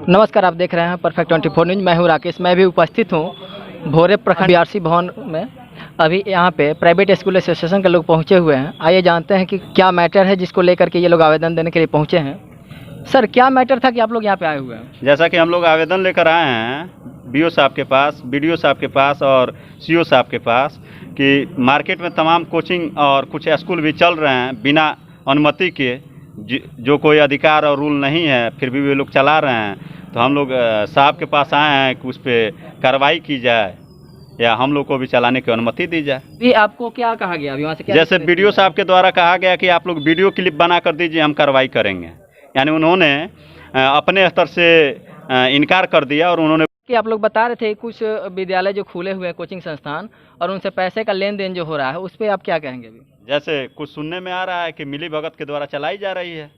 नमस्कार, आप देख रहे हैं परफेक्ट 24 न्यूज। मैं हूं राकेश। मैं भी उपस्थित हूं भोरे प्रखंड बीआरसी भवन में। अभी यहां पे प्राइवेट स्कूल एसोसिएशन के लोग पहुंचे हुए हैं। आइए जानते हैं कि क्या मैटर है जिसको लेकर के ये लोग आवेदन देने के लिए पहुंचे हैं। सर, क्या मैटर था कि आप लोग यहाँ पे आए हुए हैं? जैसा कि हम लोग आवेदन लेकर आए हैं बीओ साहब के पास, बीडीओ साहब के पास और सीओ साहब के पास कि मार्केट में तमाम कोचिंग और कुछ स्कूल भी चल रहे हैं बिना अनुमति के, जो कोई अधिकार और रूल नहीं है, फिर भी वे लोग चला रहे हैं। तो हम लोग साहब के पास आए हैं कि उस पर कार्रवाई की जाए या हम लोग को भी चलाने की अनुमति दी जाए। भी आपको क्या कहा गया अभी वहाँ से? जैसे बीडीओ साहब के द्वारा कहा गया कि आप लोग वीडियो क्लिप बना कर दीजिए, हम कार्रवाई करेंगे। यानी उन्होंने अपने स्तर से इनकार कर दिया और उन्होंने कि आप लोग बता रहे थे कुछ विद्यालय जो खुले हुए हैं, कोचिंग संस्थान, और उनसे पैसे का लेन देन जो हो रहा है उस पर आप क्या कहेंगे? अभी जैसे कुछ सुनने में आ रहा है कि मिली भगत के द्वारा चलाई जा रही है।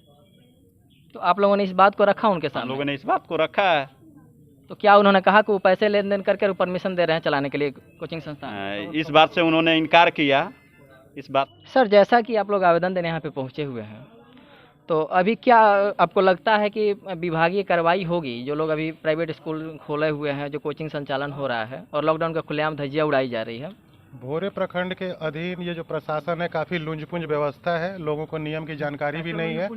तो आप लोगों ने इस बात को रखा उनके सामने? हम लोगों ने इस बात को रखा है। तो क्या उन्होंने कहा कि वो पैसे लेन देन करके परमिशन दे रहे हैं चलाने के लिए कोचिंग संस्थान? इस बात से उन्होंने इनकार किया। इस बात सर, जैसा कि आप लोग आवेदन देने यहाँ पे पहुँचे हुए हैं, तो अभी क्या आपको लगता है कि विभागीय कार्रवाई होगी? जो लोग अभी प्राइवेट स्कूल खोले हुए हैं, जो कोचिंग संचालन हो रहा है और लॉकडाउन का खुलेआम धज्जियाँ उड़ाई जा रही है। भोरे प्रखंड के अधीन ये जो प्रशासन है काफ़ी लुंजपुंज व्यवस्था है। लोगों को नियम की जानकारी भी नहीं है।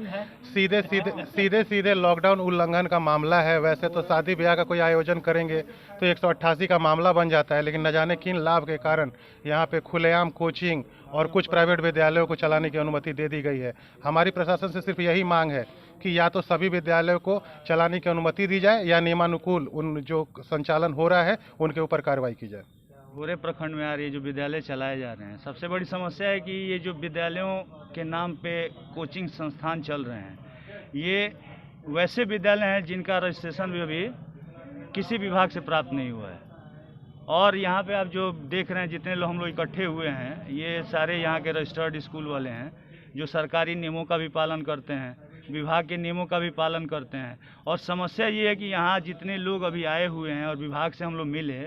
सीधे लॉकडाउन उल्लंघन का मामला है। वैसे तो शादी ब्याह का कोई आयोजन करेंगे तो 188 का मामला बन जाता है, लेकिन न जाने किन लाभ के कारण यहाँ पे खुलेआम कोचिंग और कुछ प्राइवेट विद्यालयों को चलाने की अनुमति दे दी गई है। हमारी प्रशासन से सिर्फ यही मांग है कि या तो सभी विद्यालयों को चलाने की अनुमति दी जाए या नियमानुकूल उन जो संचालन हो रहा है उनके ऊपर कार्रवाई की जाए। भोरे प्रखंड में आ रही जो विद्यालय चलाए जा रहे हैं, सबसे बड़ी समस्या है कि ये जो विद्यालयों के नाम पे कोचिंग संस्थान चल रहे हैं, ये वैसे विद्यालय हैं जिनका रजिस्ट्रेशन भी अभी किसी विभाग से प्राप्त नहीं हुआ है। और यहाँ पे आप जो देख रहे हैं, जितने लोग हम लोग इकट्ठे हुए हैं, ये सारे यहाँ के रजिस्टर्ड स्कूल वाले हैं जो सरकारी नियमों का भी पालन करते हैं, विभाग के नियमों का भी पालन करते हैं। और समस्या ये है कि यहाँ जितने लोग अभी आए हुए हैं और विभाग से हम लोग मिले,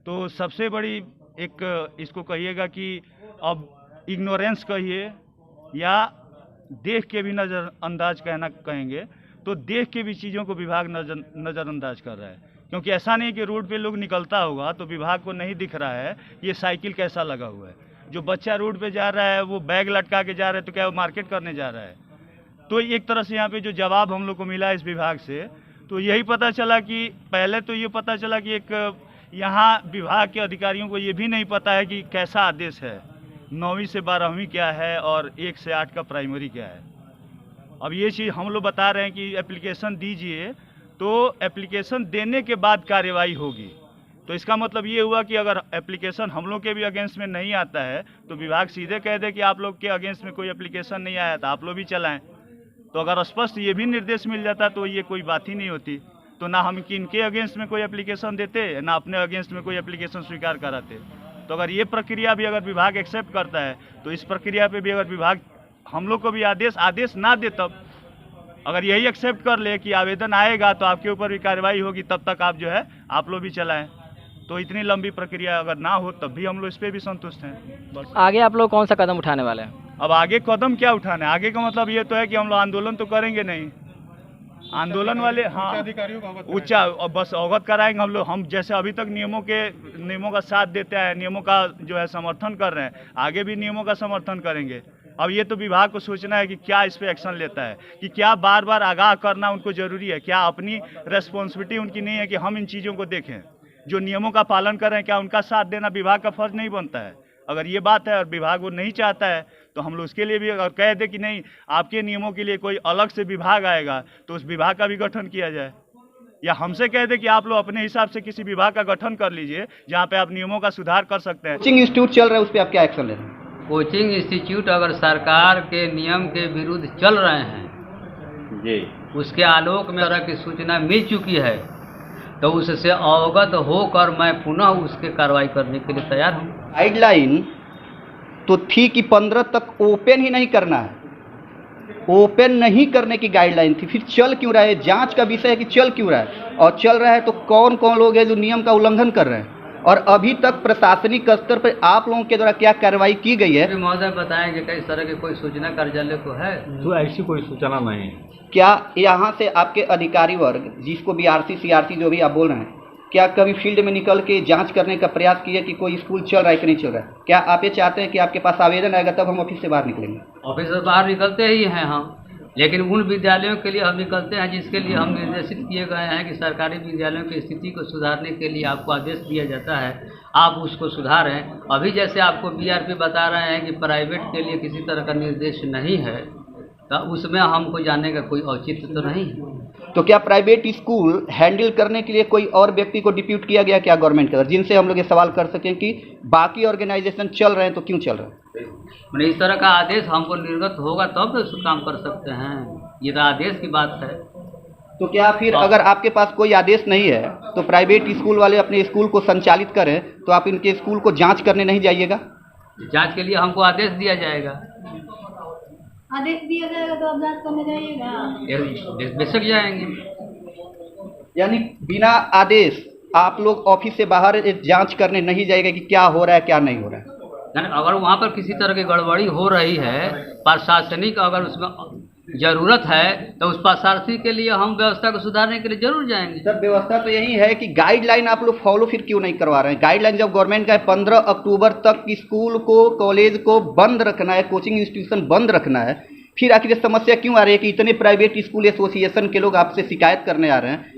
तो सबसे बड़ी एक इसको कहिएगा कि अब इग्नोरेंस कहिए या देख के भी नज़रअंदाज कहेंगे, तो देख के भी चीज़ों को विभाग नज़रअंदाज कर रहा है। क्योंकि ऐसा नहीं कि रोड पे लोग निकलता होगा तो विभाग को नहीं दिख रहा है ये साइकिल कैसा लगा हुआ है। जो बच्चा रोड पे जा रहा है वो बैग लटका के जा रहा है, तो क्या वो मार्केट करने जा रहा है? तो एक तरह से यहाँ पे जो जवाब हम लोग को मिला इस विभाग से, तो यही पता चला कि पहले तो ये पता चला कि एक यहाँ विभाग के अधिकारियों को ये भी नहीं पता है कि कैसा आदेश है, 9वीं से 12वीं क्या है और 1 से 8 का प्राइमरी क्या है। अब ये चीज़ हम लोग बता रहे हैं कि एप्लीकेशन दीजिए, तो एप्लीकेशन देने के बाद कार्रवाई होगी। तो इसका मतलब ये हुआ कि अगर एप्लीकेशन हम लोग के भी अगेंस्ट में नहीं आता है तो विभाग सीधे कह दे कि आप लोग के अगेंस्ट में कोई एप्लीकेशन नहीं आया था, आप लोग भी चलाएं। तो अगर स्पष्ट ये भी निर्देश मिल जाता तो ये कोई बात ही नहीं होती। तो ना हम किनके अगेंस्ट में कोई एप्लीकेशन देते, ना अपने अगेंस्ट में कोई एप्लीकेशन स्वीकार कराते। तो अगर ये प्रक्रिया भी अगर विभाग एक्सेप्ट करता है, तो इस प्रक्रिया पे भी अगर विभाग हम लोग को भी आदेश ना दे, तब अगर यही एक्सेप्ट कर ले कि आवेदन आएगा तो आपके ऊपर भी कार्रवाई होगी, तब तक आप जो है आप लोग भी चलाएं। तो इतनी लंबी प्रक्रिया अगर ना हो तब भी हम लोग इस पर भी संतुष्ट हैं। बस आगे आप लोग कौन सा कदम उठाने वाले हैं? अब आगे कदम क्या उठाना है? आगे का मतलब ये तो है कि हम लोग आंदोलन तो करेंगे नहीं। आंदोलन वाले हाँ अधिकारियों को उच्चा बस अवगत कराएंगे हम लोग। हम जैसे अभी तक नियमों का साथ देते हैं, नियमों का जो है समर्थन कर रहे हैं, आगे भी नियमों का समर्थन करेंगे। अब ये तो विभाग को सोचना है कि क्या इस पे एक्शन लेता है, कि क्या बार बार आगाह करना उनको जरूरी है, क्या अपनी रेस्पॉन्सिबिलिटी उनकी नहीं है कि हम इन चीज़ों को देखें। जो नियमों का पालन कर रहे हैं, क्या उनका साथ देना विभाग का फर्ज नहीं बनता है? अगर ये बात है और विभाग वो नहीं चाहता है, तो हम लोग उसके लिए भी अगर कह दे कि नहीं, आपके नियमों के लिए कोई अलग से विभाग आएगा, तो उस विभाग का भी गठन किया जाए। या हमसे कह दे कि आप लोग अपने हिसाब से किसी विभाग का गठन कर लीजिए जहाँ पे आप नियमों का सुधार कर सकते हैं। कोचिंग इंस्टीट्यूट चल रहा है, उस पर आप क्या एक्शन ले रहे हैं? कोचिंग इंस्टीट्यूट अगर सरकार के नियम के विरुद्ध चल रहे हैं जी, उसके आलोक में तरह की सूचना मिल चुकी है, तो उससे अवगत होकर मैं पुनः उसके कार्रवाई करने के लिए तैयार हूँ। गाइडलाइन तो थी कि 15 तक ओपन ही नहीं करना है, ओपन नहीं करने की गाइडलाइन थी। फिर चल क्यों रहा है? जांच का विषय है कि चल क्यों रहा है, और चल रहा है तो कौन कौन लोग हैं जो नियम का उल्लंघन कर रहे हैं, और अभी तक प्रशासनिक स्तर पर आप लोगों के द्वारा क्या कार्रवाई की गई है? महोदय बताएंगे कि इस तरह की कोई सूचना कार्यालय को है? तो ऐसी कोई सूचना नहीं। क्या यहाँ से आपके अधिकारी वर्ग, जिसको BRC CRC जो भी आप बोल रहे हैं, क्या कभी फील्ड में निकल के जांच करने का प्रयास किया कि कोई स्कूल चल रहा है कि नहीं चल रहा है? क्या आप ये चाहते हैं कि आपके पास आवेदन आएगा तब हम ऑफिस से बाहर निकलेंगे? ऑफिस से बाहर निकलते ही हैं हम, लेकिन उन विद्यालयों के लिए हम निकलते हैं जिसके लिए हम निर्देशित किए गए हैं कि सरकारी विद्यालयों की स्थिति को सुधारने के लिए आपको आदेश दिया जाता है, आप उसको सुधारें। अभी जैसे आपको BRP बता रहे हैं कि प्राइवेट के लिए किसी तरह का निर्देश नहीं है, तो उसमें हमको जाने का कोई औचित्य तो नहीं है। तो क्या प्राइवेट स्कूल हैंडल करने के लिए कोई और व्यक्ति को डिप्यूट किया गया क्या गवर्नमेंट के, जिनसे हम लोग ये सवाल कर सकें कि बाकी ऑर्गेनाइजेशन चल रहे हैं तो क्यों चल रहे हैं? मैंने इस तरह का आदेश हमको निर्गत होगा तब तो उसको काम कर सकते हैं, ये तो आदेश की बात है। तो क्या फिर अगर आपके पास कोई आदेश नहीं है तो प्राइवेट स्कूल वाले अपने स्कूल को संचालित करें तो आप इनके स्कूल को जांच करने नहीं जाइएगा? जांच के लिए हमको आदेश दिया जाएगा। आदेश दिया जाएगा तो आप जांच करने जाइएगा? बेशक जाएंगे। यानी बिना आदेश आप लोग ऑफिस से बाहर जांच करने नहीं जाएगा कि क्या हो रहा है क्या नहीं हो रहा है? यानी अगर वहाँ पर किसी तरह की गड़बड़ी हो रही है, प्रशासनिक अगर उसमें जरूरत है तो उस प्रशासनिक के लिए हम व्यवस्था को सुधारने के लिए जरूर जाएंगे। सर व्यवस्था तो यही है कि गाइडलाइन आप लोग फॉलो फिर क्यों नहीं करवा रहे हैं? गाइडलाइन जब गवर्नमेंट का है 15 अक्टूबर तक स्कूल को कॉलेज को बंद रखना है, कोचिंग इंस्टीट्यूशन बंद रखना है, फिर आखिर ये समस्या क्यों आ रही है कि इतने प्राइवेट स्कूल एसोसिएशन के लोग आपसे शिकायत करने आ रहे हैं?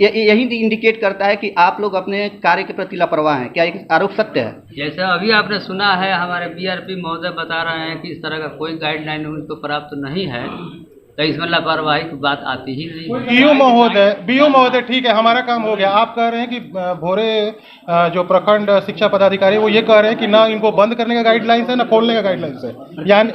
यही इंडिकेट करता है कि आप लोग अपने कार्य के प्रति लापरवाह हैं। क्या एक आरोप सत्य है? जैसे अभी आपने सुना है हमारे BRP महोदय बता रहे हैं कि इस तरह का कोई गाइडलाइन उनको प्राप्त नहीं है, तो इसमें लापरवाही की बात आती ही नहीं। BO महोदय ठीक है, हमारा काम हो गया। आप कह रहे हैं कि भोरे जो प्रखंड शिक्षा पदाधिकारी वो ये कह रहे हैं कि ना इनको बंद करने का गाइडलाइंस है ना खोलने का गाइडलाइंस है, यानी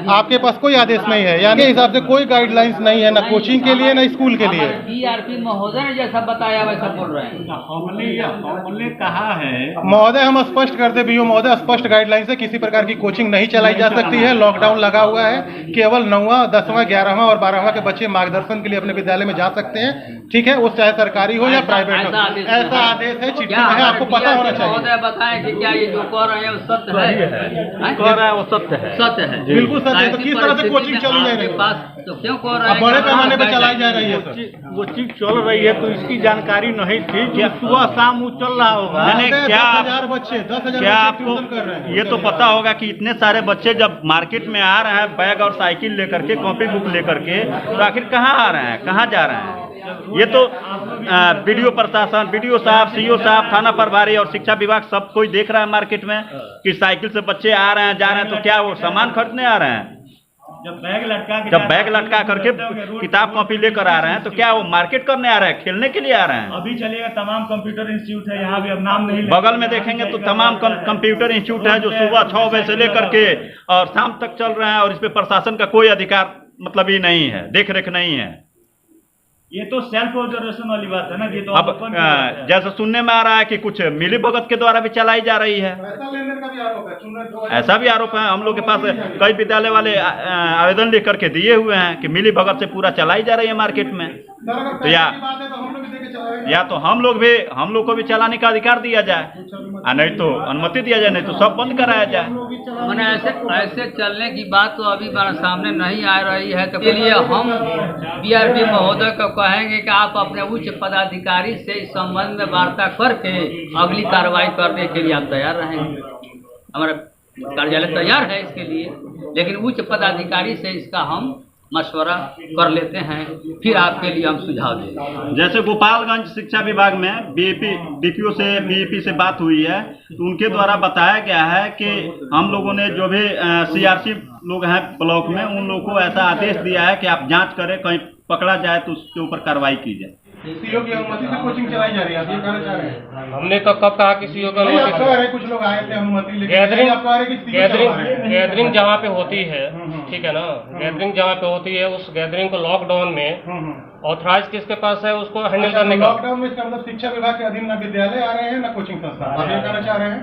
आपके पास कोई आदेश नहीं है, यानी हिसाब से कोई गाइडलाइंस नहीं है ना कोचिंग के लिए ना स्कूल के लिए। BRP महोदय ने जैसा बताया वैसा बोल रहे हैं। हमने कहा है महोदय, हम स्पष्ट कर दे BO महोदय, स्पष्ट गाइडलाइंस है, किसी प्रकार की कोचिंग नहीं चलाई जा सकती है, लॉकडाउन लगा हुआ है, केवल 9वां 10वां 11वां और 12वां के बच्चे मार्गदर्शन के लिए अपने विद्यालय में जा सकते हैं, ठीक है, उस चाहे सरकारी हो या प्राइवेट हो। ऐसा आदेश है, चिट्ठी में है, आपको पता होना चाहिए। महोदय बताएं कि क्या ये जो कह रहे हैं वो सत्य है? कह रहा है वो सत्य है। सत्य है, बिल्कुल सत्य है। तो किस तरह से कोचिंग चली जा रही है? तो क्यों कह रहे हैं? बड़े पैमाने पर चलाई जा रही है सर। कोचिंग चल रही है तो इसकी जानकारी नहीं थी कि सुबह शाम वो चल रहा होगा। क्या 10,000 बच्चे 10,000 क्या बच्चे आपको ट्यूशन कर रहे हैं? ये तो पता होगा कि इतने सारे बच्चे जब मार्केट में आ रहे हैं बैग और साइकिल लेकर के, कॉपी बुक लेकर के, तो आखिर कहाँ आ रहे हैं, कहाँ जा रहे हैं? ये तो BDO प्रशासन, BDO साहब, CO साहब, थाना प्रभारी और शिक्षा विभाग सब कोई देख रहा है मार्केट में कि साइकिल से बच्चे आ रहे हैं जा रहे हैं, तो क्या वो सामान खरीदने आ रहे हैं? जब बैग लटका करके किताब कॉपी लेकर आ रहे हैं तो क्या वो मार्केट करने आ रहे हैं, खेलने के लिए आ रहे हैं? अभी चलेगा तमाम कंप्यूटर इंस्टीट्यूट है यहाँ भी, अब नाम नहीं बगल में देखेंगे तो तमाम कंप्यूटर इंस्टीट्यूट है जो सुबह 6 बजे से लेकर के और शाम तक चल रहे हैं और इस पे प्रशासन का कोई अधिकार मतलब ही नहीं है, देख रेख नहीं है। ये तो सेल्फ ऑब्जर्वेशन वाली बात है ना। ये तो अब जैसे सुनने में आ रहा है कि कुछ मिली भगत के द्वारा भी चलाई जा रही है, ऐसा भी आरोप है। हम लोग के पास कई विद्यालय वाले आवेदन लिख करके दिए हुए हैं कि मिली भगत से पूरा चलाई जा रही है मार्केट में। तो या तो हम लोग को भी चलाने का अधिकार दिया जाए और नहीं तो अनुमति दिया जाए, नहीं तो सब बंद कराया जाए। मैंने ऐसे चलने की बात तो अभी हमारे सामने नहीं आ रही है, तो इसलिए हम BRP महोदय को कहेंगे कि आप अपने उच्च पदाधिकारी से इस संबंध में वार्ता करके अगली कार्रवाई करने के लिए आप तैयार रहेंगे। हमारा कार्यालय तैयार है इसके लिए, लेकिन उच्च पदाधिकारी से इसका हम मशवरा कर लेते हैं, फिर आपके लिए हम सुझाव देंगे। जैसे गोपालगंज शिक्षा विभाग में DPO से BEP से बात हुई है तो उनके द्वारा बताया गया है कि हम लोगों ने जो भी CRC लोग हैं ब्लॉक में उन लोगों को ऐसा आदेश दिया है कि आप जांच करें, कहीं पकड़ा जाए तो उसके ऊपर कार्रवाई की जाए। CO की अनुमति से कोचिंग चलाई जा रही है, आप ये कहना चाह रहे हैं? हमने तो कब कहा कि CO का कुछ लोग आए थे अनुमति लेकर, गैदरिंग जहाँ पे होती है, ठीक है ना, गैदरिंग जहाँ पे होती है उस गैदरिंग को लॉकडाउन में ऑथराइज किसके पास है उसको हैंडल करने का? लॉकडाउन में इसका मतलब शिक्षा विभाग के अधीन न विद्यालय आ रहे हैं न कोचिंग संस्थान, आप ये कहना चाह रहे हैं?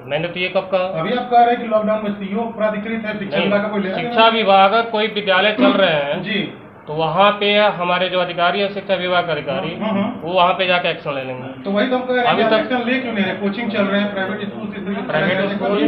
मैंने तो ये कब कहा? अभी आप कह रहे हैं कि लॉकडाउन में CO प्राधिकृत है, शिक्षा विभाग का कोई लेना? शिक्षा विभाग कोई विद्यालय चल रहे हैं जी, तो वहाँ पे हमारे जो अधिकारी है शिक्षा विभाग के अधिकारी वो वहाँ पे जाके एक्शन ले लेंगे। तो वही तो हम कह रहे हैं अभी कि तक एक्शन ले क्यों नहीं रहे? कोचिंग चल रहे हैं, प्राइवेट स्कूल से प्राइवेट स्कूल